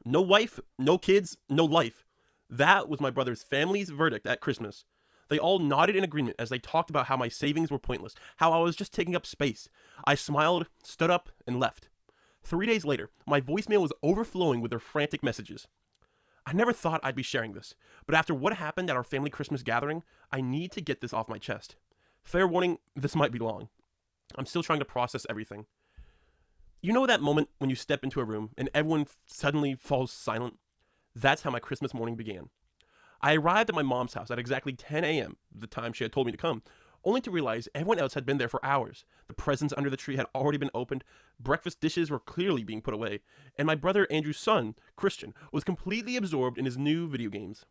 No wife, no kids, no life. That was my brother's family's verdict at Christmas. They all nodded in agreement as they talked about how my savings were pointless, how I was just taking up space. I smiled, stood up, and left. 3 days later, my voicemail was overflowing with their frantic messages. I never thought I'd be sharing this, but after what happened at our family Christmas gathering, I need to get this off my chest. Fair warning, this might be long. I'm still trying to process everything. You know that moment when you step into a room and everyone suddenly falls silent? That's how my Christmas morning began. I arrived at my mom's house at exactly 10 a.m., the time she had told me to come, only to realize everyone else had been there for hours. The presents under the tree had already been opened, breakfast dishes were clearly being put away, and my brother Andrew's son, Christian, was completely absorbed in his new video games.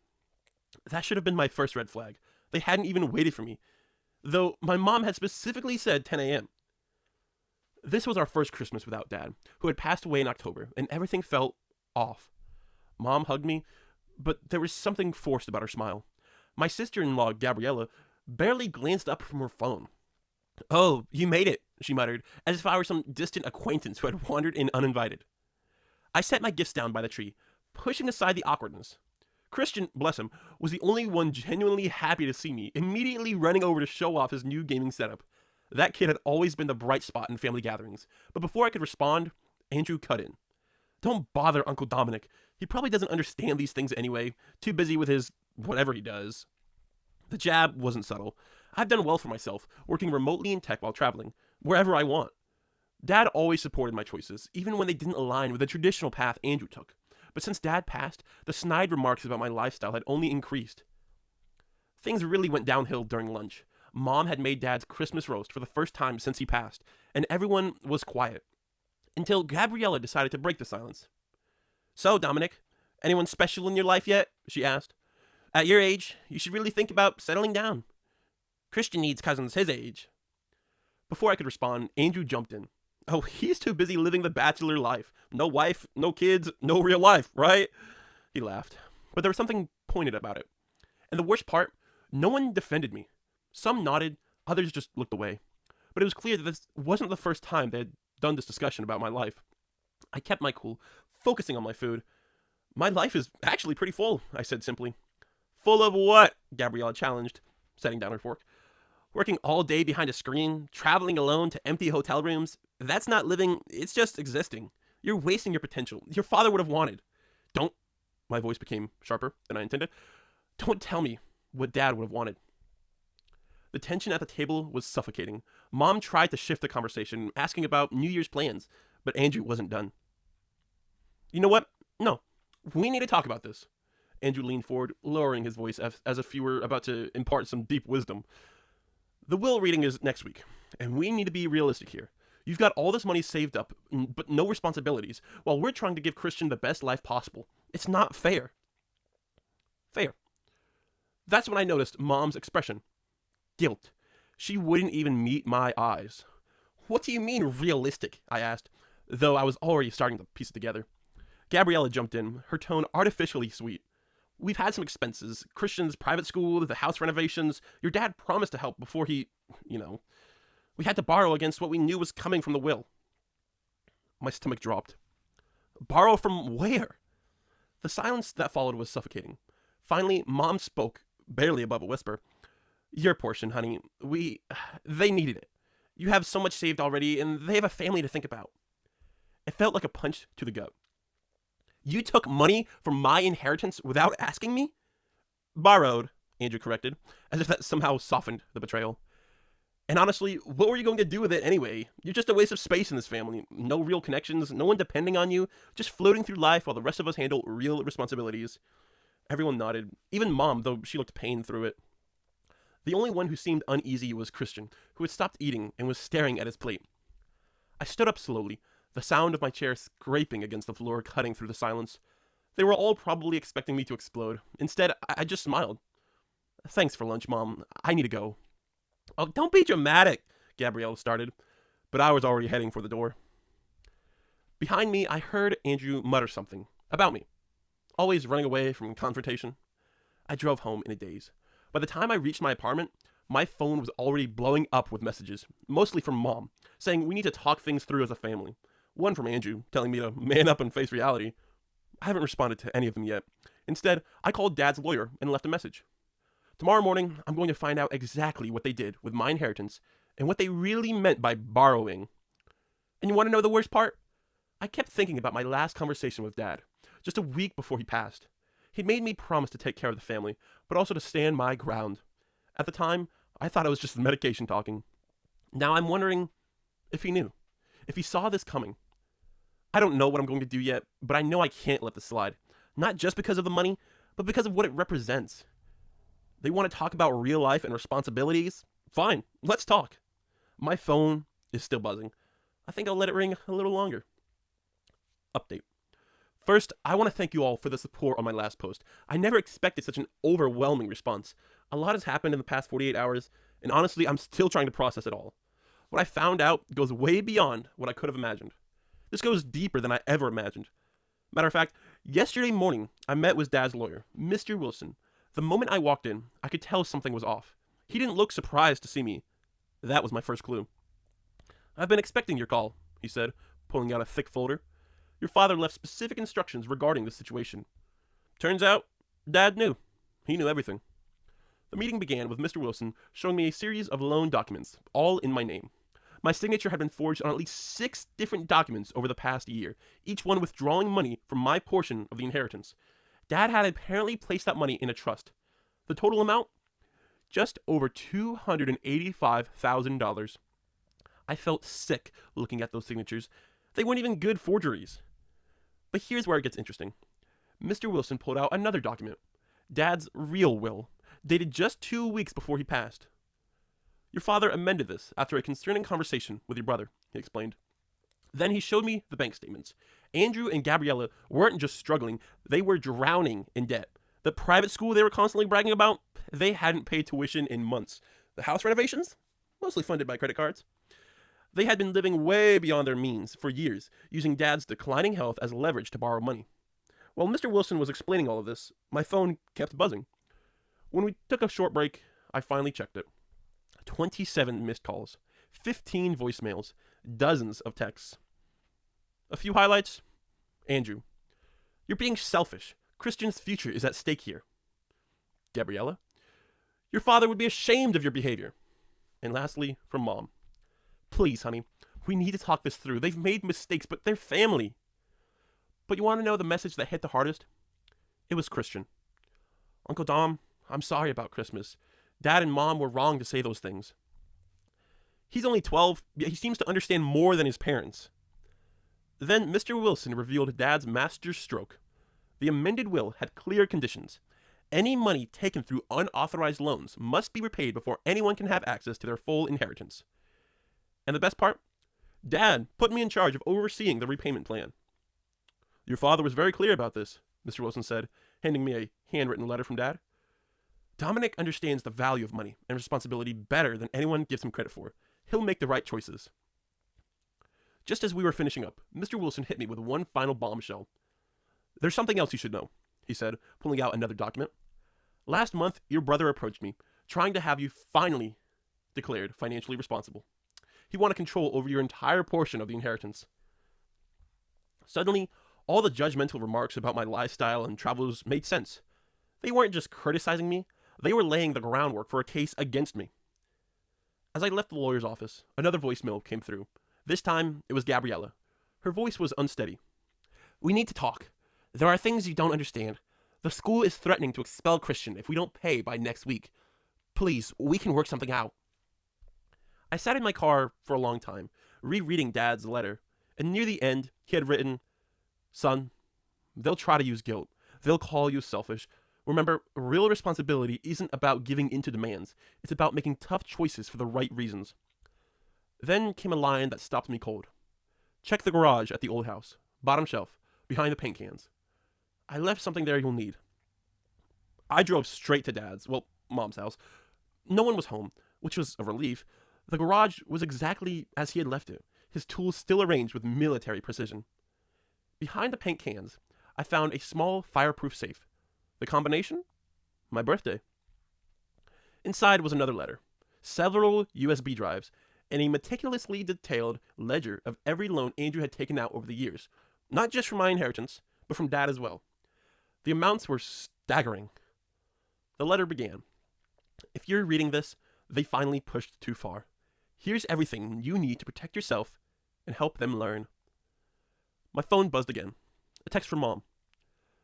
That should have been my first red flag. They hadn't even waited for me, though my mom had specifically said 10 a.m. This was our first Christmas without Dad, who had passed away in October, and everything felt off. Mom hugged me, but there was something forced about her smile. My sister-in-law, Gabriella, barely glanced up from her phone. "Oh, you made it," she muttered, as if I were some distant acquaintance who had wandered in uninvited. I set my gifts down by the tree, pushing aside the awkwardness. Christian, bless him, was the only one genuinely happy to see me, immediately running over to show off his new gaming setup. That kid had always been the bright spot in family gatherings, but before I could respond, Andrew cut in. "Don't bother Uncle Dominic. He probably doesn't understand these things anyway, too busy with his whatever he does." The jab wasn't subtle. I've done well for myself, working remotely in tech while traveling, wherever I want. Dad always supported my choices, even when they didn't align with the traditional path Andrew took. But since Dad passed, the snide remarks about my lifestyle had only increased. Things really went downhill during lunch. Mom had made Dad's Christmas roast for the first time since he passed, and everyone was quiet. Until Gabriella decided to break the silence. "So, Dominic, anyone special in your life yet?" she asked. "At your age, you should really think about settling down. Christian needs cousins his age." Before I could respond, Andrew jumped in. "Oh, he's too busy living the bachelor life. No wife, no kids, no real life, right?" He laughed. But there was something pointed about it. And the worst part, no one defended me. Some nodded, others just looked away. But it was clear that this wasn't the first time they had done this discussion about my life. I kept my cool, focusing on my food. "My life is actually pretty full," I said simply. "Full of what?" Gabriella challenged, setting down her fork. "Working all day behind a screen, traveling alone to empty hotel rooms. That's not living, it's just existing. You're wasting your potential. Your father would have wanted." "Don't," my voice became sharper than I intended. "Don't tell me what Dad would have wanted." The tension at the table was suffocating. Mom tried to shift the conversation, asking about New Year's plans, but Andrew wasn't done. "You know what? No, we need to talk about this." Andrew leaned forward, lowering his voice as if he were about to impart some deep wisdom. "The will reading is next week, and we need to be realistic here. You've got all this money saved up, but no responsibilities, while we're trying to give Christian the best life possible. It's not fair." Fair. That's when I noticed Mom's expression. Guilt. She wouldn't even meet my eyes. "What do you mean, realistic?" I asked, though I was already starting to piece it together. Gabriella jumped in, her tone artificially sweet. "We've had some expenses. Christian's private school, the house renovations. Your dad promised to help before he, we had to borrow against what we knew was coming from the will." My stomach dropped. Borrow from where? The silence that followed was suffocating. Finally, Mom spoke, barely above a whisper. "Your portion, honey. They needed it. You have so much saved already, and they have a family to think about." It felt like a punch to the gut. "You took money from my inheritance without asking me?" "Borrowed," Andrew corrected, as if that somehow softened the betrayal. "And honestly, what were you going to do with it anyway? You're just a waste of space in this family. No real connections, no one depending on you, just floating through life while the rest of us handle real responsibilities." Everyone nodded, even Mom, though she looked pained through it. The only one who seemed uneasy was Christian, who had stopped eating and was staring at his plate. I stood up slowly, the sound of my chair scraping against the floor cutting through the silence. They were all probably expecting me to explode. Instead, I just smiled. "Thanks for lunch, Mom. I need to go." "Oh, don't be dramatic," Gabrielle started, but I was already heading for the door. Behind me, I heard Andrew mutter something about me, always running away from confrontation. I drove home in a daze. By the time I reached my apartment, my phone was already blowing up with messages, mostly from Mom, saying we need to talk things through as a family. One from Andrew, telling me to man up and face reality. I haven't responded to any of them yet. Instead, I called Dad's lawyer and left a message. Tomorrow morning, I'm going to find out exactly what they did with my inheritance and what they really meant by borrowing. And you want to know the worst part? I kept thinking about my last conversation with Dad, just a week before he passed. He'd made me promise to take care of the family, but also to stand my ground. At the time, I thought it was just the medication talking. Now I'm wondering if he knew, if he saw this coming. I don't know what I'm going to do yet, but I know I can't let this slide. Not just because of the money, but because of what it represents. They want to talk about real life and responsibilities? Fine, let's talk. My phone is still buzzing. I think I'll let it ring a little longer. Update. First, I want to thank you all for the support on my last post. I never expected such an overwhelming response. A lot has happened in the past 48 hours, and honestly, I'm still trying to process it all. What I found out goes way beyond what I could have imagined. This goes deeper than I ever imagined. Matter of fact, yesterday morning, I met with Dad's lawyer, Mr. Wilson. The moment I walked in, I could tell something was off. He didn't look surprised to see me. That was my first clue. "I've been expecting your call," he said, pulling out a thick folder. "Your father left specific instructions regarding the situation." Turns out, Dad knew. He knew everything. The meeting began with Mr. Wilson showing me a series of loan documents, all in my name. My signature had been forged on at least 6 different documents over the past year, each one withdrawing money from my portion of the inheritance. Dad had apparently placed that money in a trust. The total amount? Just over $285,000. I felt sick looking at those signatures. They weren't even good forgeries. But here's where it gets interesting. Mr. Wilson pulled out another document, Dad's real will, dated just 2 weeks before he passed. "Your father amended this after a concerning conversation with your brother," he explained. Then he showed me the bank statements. Andrew and Gabriella weren't just struggling, they were drowning in debt. The private school they were constantly bragging about, they hadn't paid tuition in months. The house renovations? Mostly funded by credit cards. They had been living way beyond their means for years, using Dad's declining health as leverage to borrow money. While Mr. Wilson was explaining all of this, my phone kept buzzing. When we took a short break, I finally checked it. 27 missed calls, 15 voicemails, dozens of texts. A few highlights. Andrew: "You're being selfish. Christian's future is at stake here." Gabriella: "Your father would be ashamed of your behavior." And lastly, from Mom: "Please, honey, we need to talk this through. They've made mistakes, but they're family." But you want to know the message that hit the hardest? It was Christian. "Uncle Dom, I'm sorry about Christmas. Dad and Mom were wrong to say those things." He's only 12, yet he seems to understand more than his parents. Then Mr. Wilson revealed Dad's master stroke. The amended will had clear conditions. Any money taken through unauthorized loans must be repaid before anyone can have access to their full inheritance. And the best part? Dad put me in charge of overseeing the repayment plan. "Your father was very clear about this," Mr. Wilson said, handing me a handwritten letter from Dad. "Dominic understands the value of money and responsibility better than anyone gives him credit for. He'll make the right choices." Just as we were finishing up, Mr. Wilson hit me with one final bombshell. "There's something else you should know," he said, pulling out another document. "Last month, your brother approached me, trying to have you finally declared financially responsible. He wanted control over your entire portion of the inheritance." Suddenly, all the judgmental remarks about my lifestyle and travels made sense. They weren't just criticizing me, they were laying the groundwork for a case against me. As I left the lawyer's office, another voicemail came through. This time, it was Gabriella. Her voice was unsteady. "We need to talk. There are things you don't understand. The school is threatening to expel Christian if we don't pay by next week. Please, we can work something out." I sat in my car for a long time, rereading Dad's letter, and near the end, he had written, "Son, they'll try to use guilt. They'll call you selfish. Remember, real responsibility isn't about giving in to demands. It's about making tough choices for the right reasons." Then came a line that stopped me cold. "Check the garage at the old house. Bottom shelf, behind the paint cans. I left something there you'll need." I drove straight to Dad's, Mom's house. No one was home, which was a relief. The garage was exactly as he had left it, his tools still arranged with military precision. Behind the paint cans, I found a small fireproof safe. The combination? My birthday. Inside was another letter, several USB drives, and a meticulously detailed ledger of every loan Andrew had taken out over the years, not just for my inheritance, but from Dad as well. The amounts were staggering. The letter began. If you're reading this, they finally pushed too far. Here's everything you need to protect yourself and help them learn. My phone buzzed again. A text from Mom.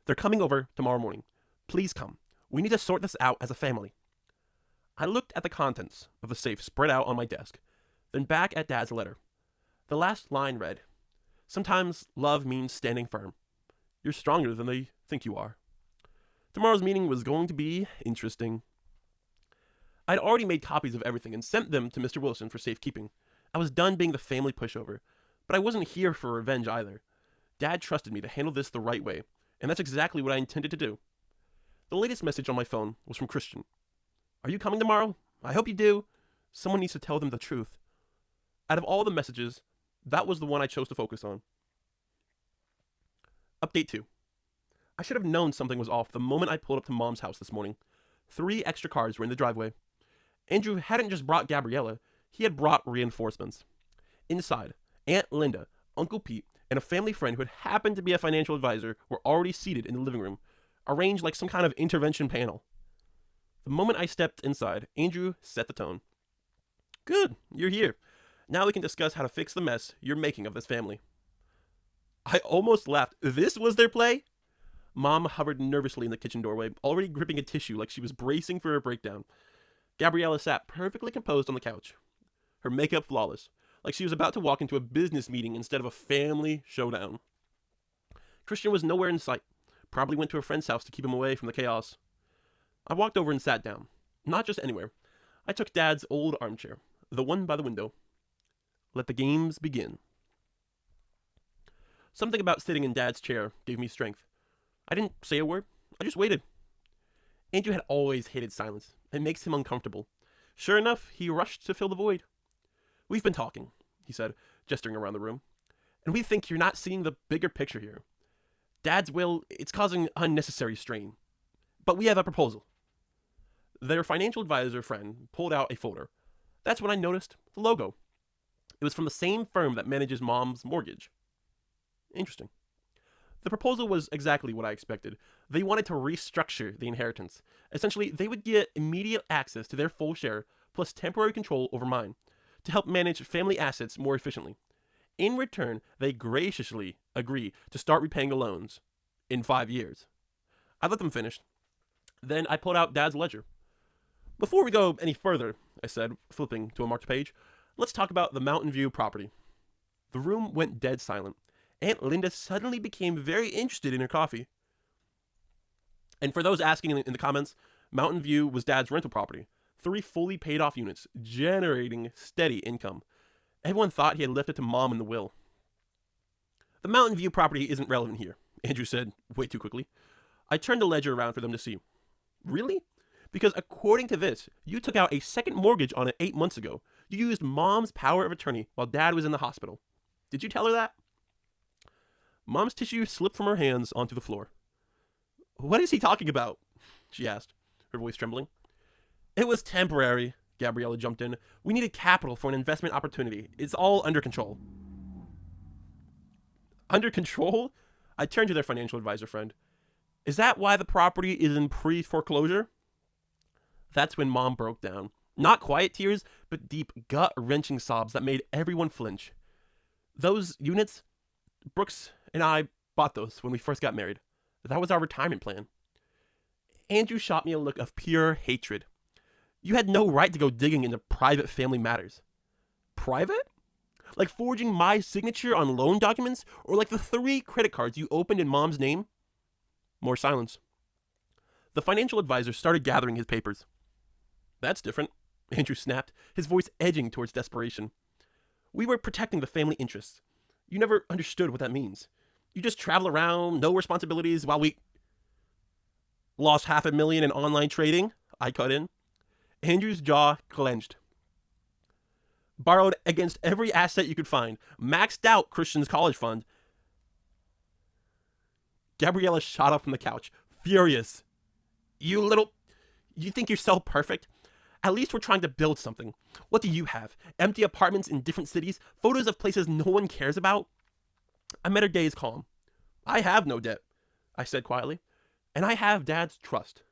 They're coming over tomorrow morning. Please come. We need to sort this out as a family. I looked at the contents of the safe spread out on my desk, then back at Dad's letter. The last line read, "Sometimes love means standing firm. You're stronger than they think you are." Tomorrow's meeting was going to be interesting. I'd already made copies of everything and sent them to Mr. Wilson for safekeeping. I was done being the family pushover, but I wasn't here for revenge either. Dad trusted me to handle this the right way, and that's exactly what I intended to do. The latest message on my phone was from Christian. "Are you coming tomorrow? I hope you do. Someone needs to tell them the truth." Out of all the messages, that was the one I chose to focus on. Update 2. I should have known something was off the moment I pulled up to Mom's house this morning. 3 extra cars were in the driveway. Andrew hadn't just brought Gabriella, he had brought reinforcements. Inside, Aunt Linda, Uncle Pete, and a family friend who had happened to be a financial advisor were already seated in the living room, arranged like some kind of intervention panel. The moment I stepped inside, Andrew set the tone. "Good, you're here. Now we can discuss how to fix the mess you're making of this family." I almost laughed. This was their play? Mom hovered nervously in the kitchen doorway, already gripping a tissue like she was bracing for a breakdown. Gabriella sat perfectly composed on the couch, her makeup flawless, like she was about to walk into a business meeting instead of a family showdown. Christian was nowhere in sight, probably went to a friend's house to keep him away from the chaos. I walked over and sat down. Not just anywhere. I took Dad's old armchair, the one by the window. Let the games begin. Something about sitting in Dad's chair gave me strength. I didn't say a word. I just waited. Andrew had always hated silence. It makes him uncomfortable. Sure enough, he rushed to fill the void. "We've been talking," he said, gesturing around the room. "And we think you're not seeing the bigger picture here. Dad's will, it's causing unnecessary strain. But we have a proposal." Their financial advisor friend pulled out a folder. That's when I noticed the logo. It was from the same firm that manages Mom's mortgage. Interesting. The proposal was exactly what I expected. They wanted to restructure the inheritance. Essentially, they would get immediate access to their full share, plus temporary control over mine, to help manage family assets more efficiently. In return, they graciously agree to start repaying the loans in 5 years. I let them finish. Then I pulled out Dad's ledger. "Before we go any further," I said, flipping to a marked page, "let's talk about the Mountain View property." The room went dead silent. Aunt Linda suddenly became very interested in her coffee. And for those asking in the comments, Mountain View was Dad's rental property. 3 fully paid off units, generating steady income. Everyone thought he had left it to Mom in the will. "The Mountain View property isn't relevant here," Andrew said way too quickly. I turned the ledger around for them to see. "Really? Because according to this, you took out a second mortgage on it 8 months ago. You used Mom's power of attorney while Dad was in the hospital. Did you tell her that?" Mom's tissue slipped from her hands onto the floor. "What is he talking about?" she asked, her voice trembling. "It was temporary," Gabriella jumped in. "We needed capital for an investment opportunity. It's all under control." Under control? I turned to their financial advisor friend. "Is that why the property is in pre-foreclosure?" That's when Mom broke down. Not quiet tears, but deep, gut-wrenching sobs that made everyone flinch. "Those units, Brooks and I bought those when we first got married. That was our retirement plan." Andrew shot me a look of pure hatred. "You had no right to go digging into private family matters." "Private? Like forging my signature on loan documents? Or like the 3 credit cards you opened in Mom's name?" More silence. The financial advisor started gathering his papers. "That's different," Andrew snapped, his voice edging towards desperation. "We were protecting the family interests. You never understood what that means. You just travel around, no responsibilities, while we..." "Lost $500,000 in online trading," I cut in. Andrew's jaw clenched. "Borrowed against every asset you could find. Maxed out Christian's college fund." Gabriella shot up from the couch, furious. You think you're so perfect? At least we're trying to build something. What do you have? Empty apartments in different cities? Photos of places no one cares about?" I met her gaze calm. "I have no debt. I said quietly, and I have Dad's trust.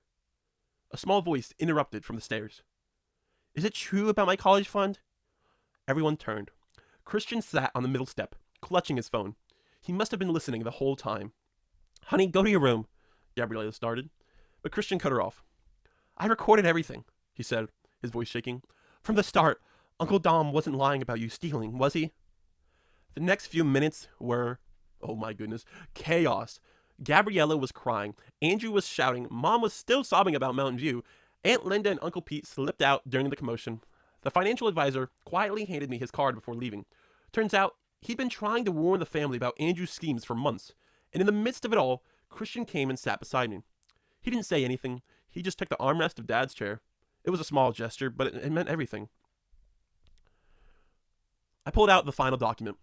A small voice interrupted from the stairs. Is it true about my college fund? Everyone turned. Christian sat on the middle step, clutching his phone. He must have been listening the whole time. Honey, go to your room, Gabriella started, but Christian cut her off. I recorded everything, he said, his voice shaking. From the start, Uncle Dom wasn't lying about you stealing, was he? The next few minutes were, oh my goodness, chaos. Gabriella was crying, Andrew was shouting, Mom was still sobbing about Mountain View, Aunt Linda and Uncle Pete slipped out during the commotion. The financial advisor quietly handed me his card before leaving. Turns out, he'd been trying to warn the family about Andrew's schemes for months, and in the midst of it all, Christian came and sat beside me. He didn't say anything, he just took the armrest of Dad's chair. It was a small gesture, but it meant everything. I pulled out the final document.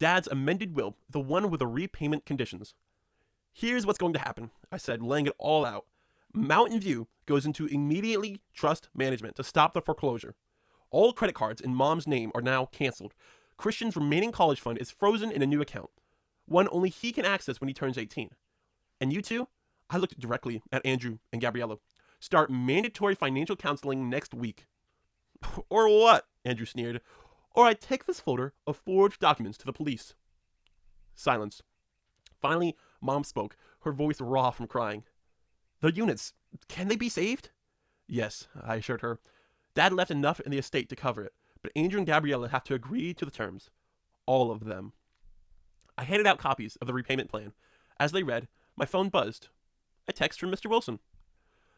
Dad's amended will, the one with the repayment conditions. Here's what's going to happen, I said, laying it all out. Mountain View goes into immediately trust management to stop the foreclosure. All credit cards in Mom's name are now canceled. Christian's remaining college fund is frozen in a new account, one only he can access when he turns 18. And you two? I looked directly at Andrew and Gabriella. Start mandatory financial counseling next week. Or what? Andrew sneered. Or I take this folder of forged documents to the police. Silence. Finally, Mom spoke, her voice raw from crying. The units, can they be saved? Yes, I assured her. Dad left enough in the estate to cover it, but Andrew and Gabriella have to agree to the terms. All of them. I handed out copies of the repayment plan. As they read, my phone buzzed. A text from Mr. Wilson.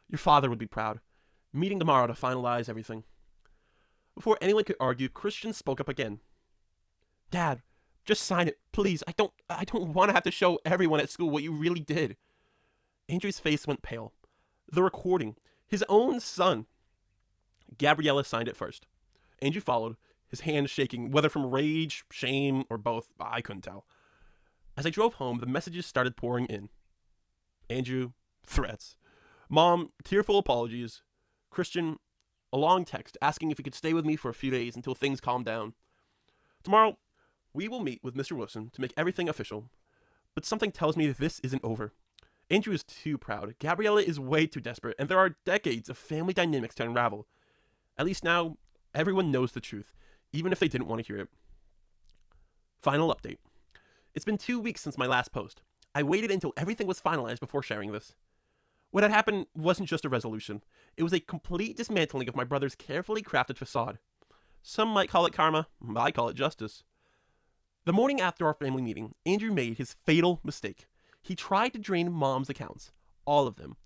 Your father would be proud. Meeting tomorrow to finalize everything. Before anyone could argue, Christian spoke up again. Dad, just sign it, please. I don't want to have to show everyone at school what you really did. Andrew's face went pale. The recording. His own son. Gabriella signed it first. Andrew followed, his hands shaking, whether from rage, shame, or both. I couldn't tell. As I drove home, the messages started pouring in. Andrew, threats. Mom, tearful apologies. Christian, a long text asking if he could stay with me for a few days until things calm down. Tomorrow, we will meet with Mr. Wilson to make everything official. But something tells me that this isn't over. Andrew is too proud. Gabriella is way too desperate, and there are decades of family dynamics to unravel. At least now, everyone knows the truth, even if they didn't want to hear it. Final update. It's been 2 weeks since my last post. I waited until everything was finalized before sharing this. What had happened wasn't just a resolution. It was a complete dismantling of my brother's carefully crafted facade. Some might call it karma, I call it justice. The morning after our family meeting, Andrew made his fatal mistake. He tried to drain Mom's accounts. All of them.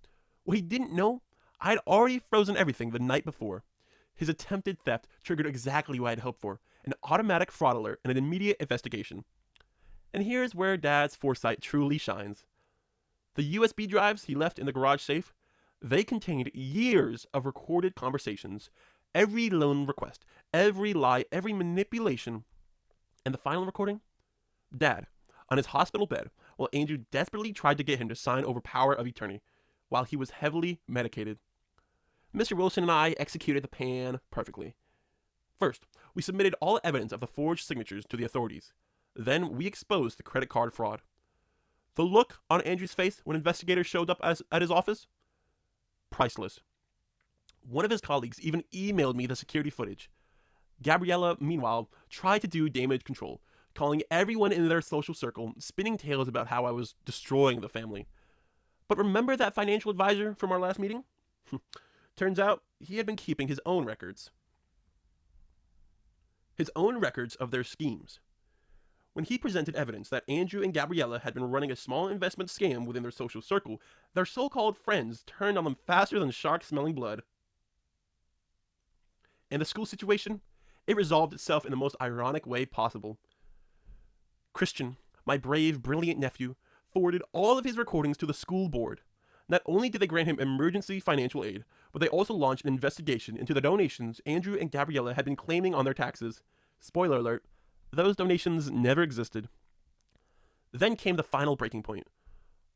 What he didn't know, I had already frozen everything the night before. His attempted theft triggered exactly what I had hoped for, an automatic fraud alert and an immediate investigation. And here's where Dad's foresight truly shines. The USB drives he left in the garage safe, they contained years of recorded conversations, every loan request, every lie, every manipulation. And the final recording? Dad, on his hospital bed, while Andrew desperately tried to get him to sign over power of attorney, while he was heavily medicated. Mr. Wilson and I executed the plan perfectly. First, we submitted all evidence of the forged signatures to the authorities. Then we exposed the credit card fraud. The look on Andrew's face when investigators showed up at his office? Priceless. One of his colleagues even emailed me the security footage. Gabriella, meanwhile, tried to do damage control, calling everyone in their social circle, spinning tales about how I was destroying the family. But remember that financial advisor from our last meeting? Turns out he had been keeping his own records. His own records of their schemes. When he presented evidence that Andrew and Gabriella had been running a small investment scam within their social circle, their so-called friends turned on them faster than sharks smelling blood. And the school situation? It resolved itself in the most ironic way possible. Christian, my brave, brilliant nephew, forwarded all of his recordings to the school board. Not only did they grant him emergency financial aid, but they also launched an investigation into the donations Andrew and Gabriella had been claiming on their taxes. Spoiler alert, those donations never existed. Then came the final breaking point.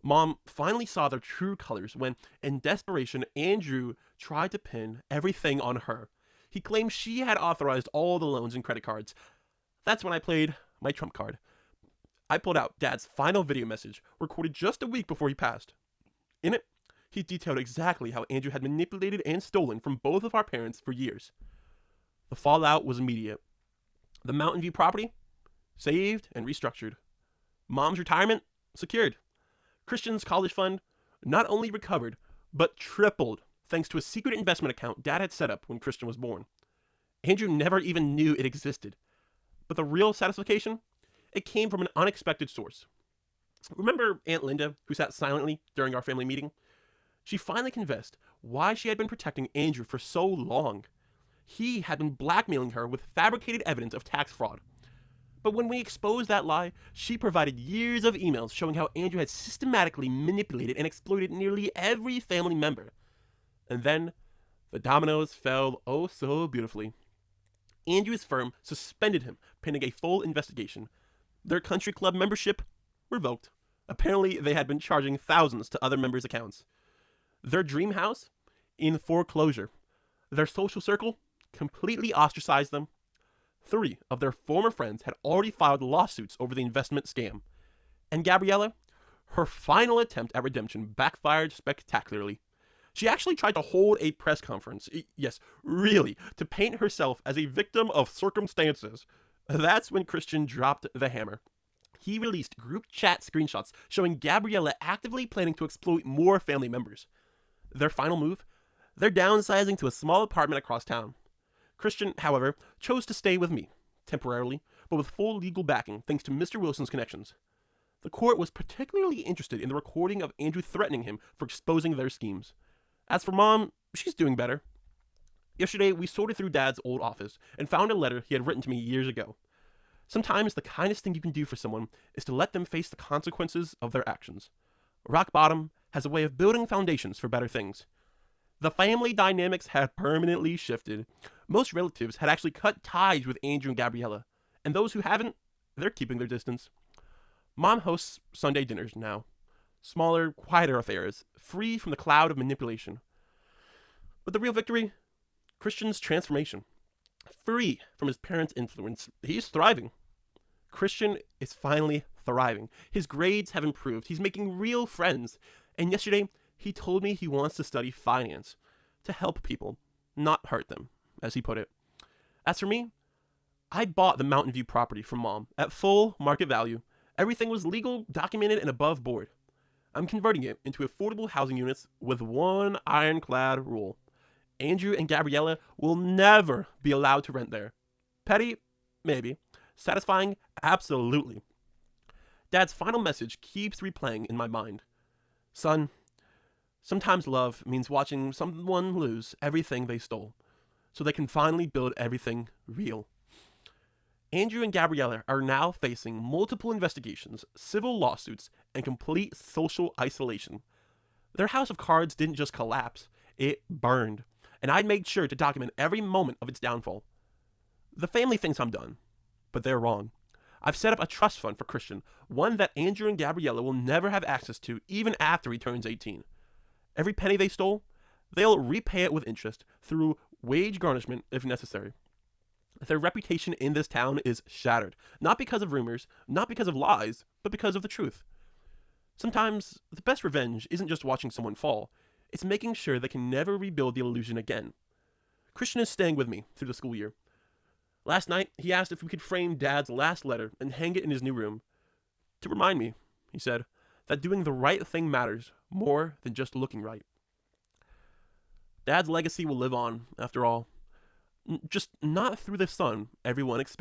Mom finally saw their true colors when, in desperation, Andrew tried to pin everything on her. He claimed she had authorized all the loans and credit cards. That's when I played my trump card. I pulled out Dad's final video message, recorded just a week before he passed. In it, he detailed exactly how Andrew had manipulated and stolen from both of our parents for years. The fallout was immediate. The Mountain View property? Saved and restructured. Mom's retirement? Secured. Christian's college fund? Not only recovered, but tripled thanks to a secret investment account Dad had set up when Christian was born. Andrew never even knew it existed. But the real satisfaction? It came from an unexpected source. Remember Aunt Linda, who sat silently during our family meeting? She finally confessed why she had been protecting Andrew for so long. He had been blackmailing her with fabricated evidence of tax fraud. But when we exposed that lie, she provided years of emails showing how Andrew had systematically manipulated and exploited nearly every family member. And then, the dominoes fell oh so beautifully. Andrew's firm suspended him, pending a full investigation. Their country club membership revoked. Apparently, they had been charging thousands to other members' accounts. Their dream house? In foreclosure. Their social circle? Completely ostracized them. 3 of their former friends had already filed lawsuits over the investment scam. And Gabriella? Her final attempt at redemption backfired spectacularly. She actually tried to hold a press conference, yes, really, to paint herself as a victim of circumstances. That's when Christian dropped the hammer. He released group chat screenshots showing Gabriella actively planning to exploit more family members. Their final move? They're downsizing to a small apartment across town. Christian, however, chose to stay with me, temporarily, but with full legal backing thanks to Mr. Wilson's connections. The court was particularly interested in the recording of Andrew threatening him for exposing their schemes. As for Mom, she's doing better. Yesterday, we sorted through Dad's old office and found a letter he had written to me years ago. Sometimes the kindest thing you can do for someone is to let them face the consequences of their actions. Rock Bottom has a way of building foundations for better things. The family dynamics had permanently shifted. Most relatives had actually cut ties with Andrew and Gabriella, and those who haven't, they're keeping their distance. Mom hosts Sunday dinners now. Smaller, quieter affairs, free from the cloud of manipulation. But the real victory? Christian's transformation. Free from his parents' influence, he's thriving. Christian is finally thriving. His grades have improved. He's making real friends. And yesterday, he told me he wants to study finance. To help people, not hurt them, as he put it. As for me, I bought the Mountain View property from Mom at full market value. Everything was legal, documented, and above board. I'm converting it into affordable housing units with one ironclad rule. Andrew and Gabriella will never be allowed to rent there. Petty? Maybe. Satisfying? Absolutely. Dad's final message keeps replaying in my mind. Son, sometimes love means watching someone lose everything they stole, so they can finally build everything real. Andrew and Gabriella are now facing multiple investigations, civil lawsuits, and complete social isolation. Their house of cards didn't just collapse, it burned, and I made sure to document every moment of its downfall. The family thinks I'm done, but they're wrong. I've set up a trust fund for Christian, one that Andrew and Gabriella will never have access to even after he turns 18. Every penny they stole, they'll repay it with interest through wage garnishment if necessary. Their reputation in this town is shattered, not because of rumors, not because of lies, but because of the truth. Sometimes the best revenge isn't just watching someone fall, it's making sure they can never rebuild the illusion again. Christian is staying with me through the school year. Last night, he asked if we could frame Dad's last letter and hang it in his new room. To remind me, he said, that doing the right thing matters more than just looking right. Dad's legacy will live on, after all. Just not through the son everyone expects.